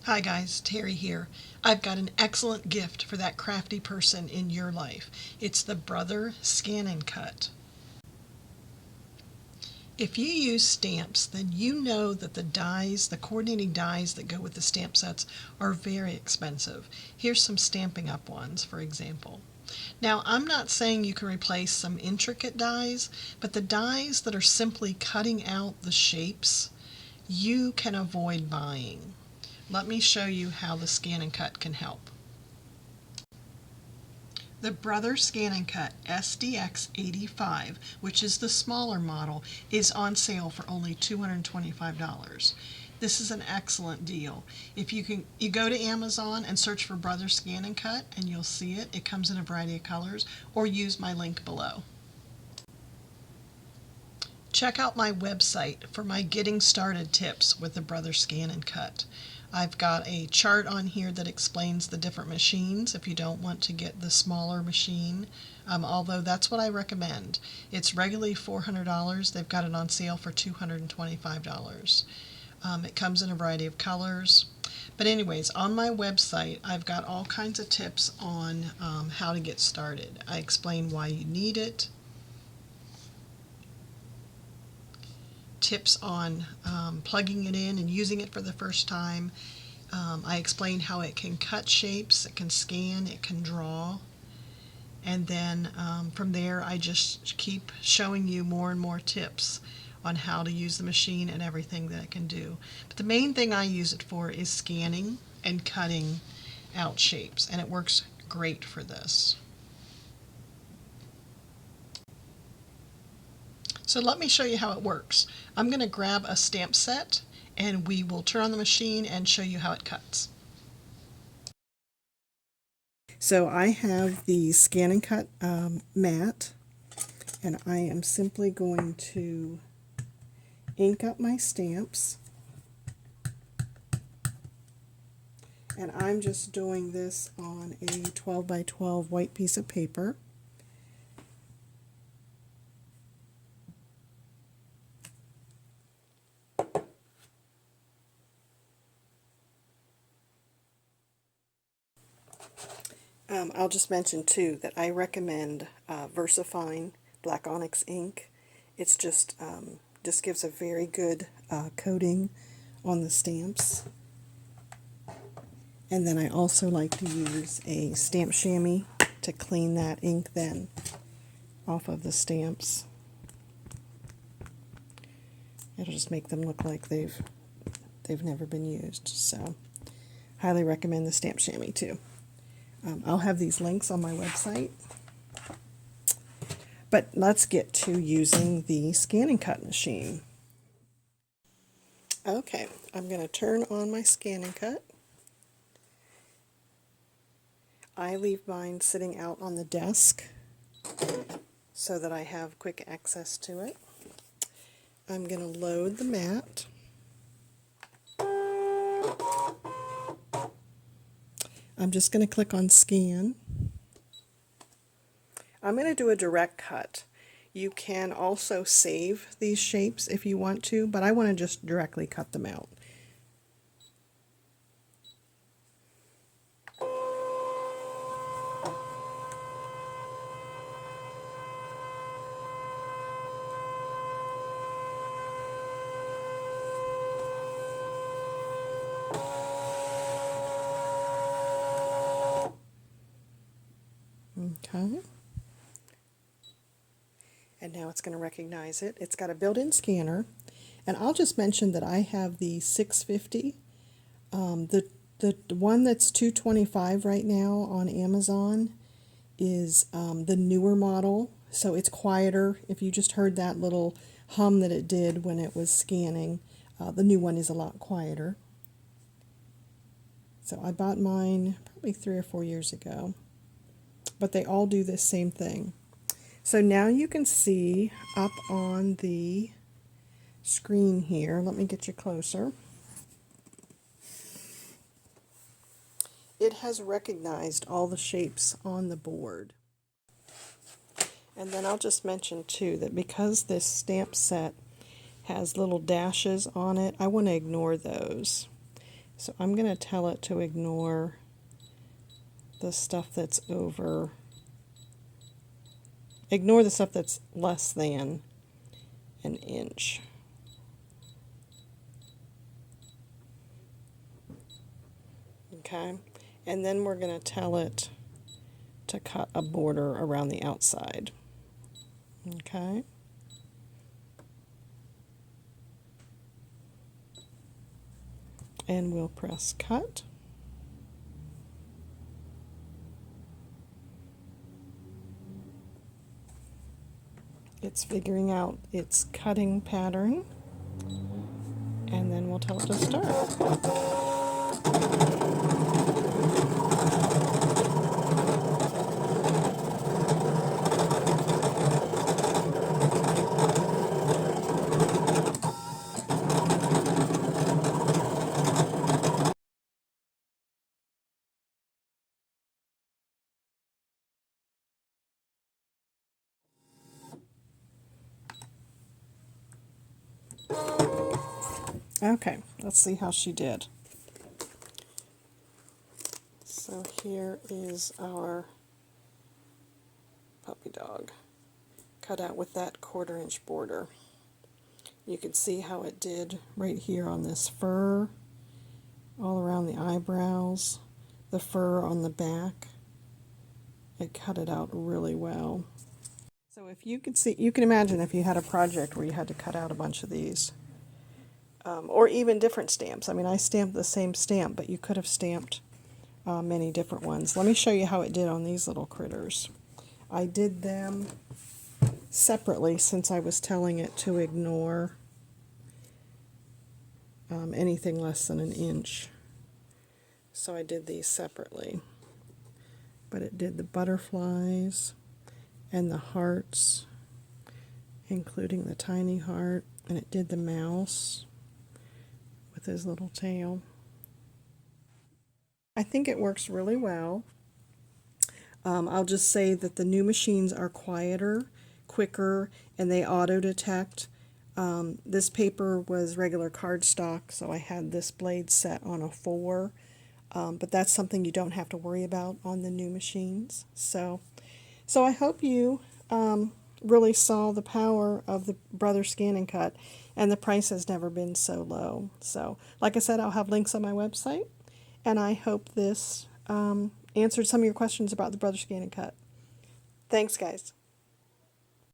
Hi guys, Terry here. I've got an excellent gift for that crafty person in your life. It's the Brother Scan and Cut. If you use stamps, then you know that the dies, the coordinating dies that go with the stamp sets are very expensive. Here's some Stampin' Up! Ones, for example. Now, I'm not saying you can replace some intricate dies, but the dies that are simply cutting out the shapes, you can avoid buying. Let me show you how the Scan and Cut can help. The Brother Scan and Cut SDX85, which is the smaller model, is on sale for only $225. This is an excellent deal. If you go to Amazon and search for Brother Scan and Cut and you'll see it. It comes in a variety of colors, or use my link below. Check out my website for my getting started tips with the Brother Scan and Cut. I've got a chart on here that explains the different machines if you don't want to get the smaller machine, although that's what I recommend. It's regularly $400. They've got it on sale for $225. It comes in a variety of colors. But anyways, on my website, I've got all kinds of tips on how to get started. I explain why you need it, tips on plugging it in and using it for the first time. I explain how it can cut shapes, it can scan, it can draw, and then from there I just keep showing you more and more tips on how to use the machine and everything that it can do. But the main thing I use it for is scanning and cutting out shapes, and it works great for this. So let me show you how it works. I'm going to grab a stamp set and we will turn on the machine and show you how it cuts. So I have the Scan and Cut mat, and I am simply going to ink up my stamps. And I'm just doing this on a 12 by 12 white piece of paper. I'll just mention too that I recommend VersaFine Black Onyx ink. It's just gives a very good coating on the stamps. And then I also like to use a stamp chamois to clean that ink then off of the stamps. It'll just make them look like they've never been used. So highly recommend the stamp chamois too. I'll have these links on my website. But let's get to using the Scan and Cut machine. Okay, I'm going to turn on my Scan and Cut. I leave mine sitting out on the desk so that I have quick access to it. I'm going to load the mat. I'm just going to click on Scan. I'm going to do a direct cut. You can also save these shapes if you want to, but I want to just directly cut them out. Okay. And now it's going to recognize it. It's got a built-in scanner. And I'll just mention that I have the 650. The one that's $225 right now on Amazon is the newer model. So it's quieter. If you just heard that little hum that it did when it was scanning, the new one is a lot quieter. So I bought mine probably 3 or 4 years ago. But they all do this same thing. So now you can see up on the screen here, let me get you closer. It has recognized all the shapes on the board. And then I'll just mention too that because this stamp set has little dashes on it, I want to ignore those. So I'm going to tell it to ignore the stuff that's ignore the stuff that's less than an inch. Okay, and then we're going to tell it to cut a border around the outside. Okay. And we'll press cut. It's figuring out its cutting pattern, and then we'll tell it to start. Okay, let's see how she did. So here is our puppy dog cut out with that 1/4 inch border. You can see how it did right here on this fur, all around the eyebrows, the fur on the back. It cut it out really well. So if you could see, you can imagine if you had a project where you had to cut out a bunch of these. Or even different stamps. I mean, I stamped the same stamp, but you could have stamped many different ones. Let me show you how it did on these little critters. I did them separately since I was telling it to ignore anything less than an inch. So I did these separately. But it did the butterflies and the hearts, including the tiny heart, and it did the mouse with his little tail. I think it works really well. I'll just say that the new machines are quieter, quicker, and they auto-detect. This paper was regular cardstock, so I had this blade set on a 4, but that's something you don't have to worry about on the new machines. So I hope you really saw the power of the Brother Scan and Cut, and the price has never been so low. So, like I said, I'll have links on my website, and I hope this answered some of your questions about the Brother Scan and Cut. Thanks, guys.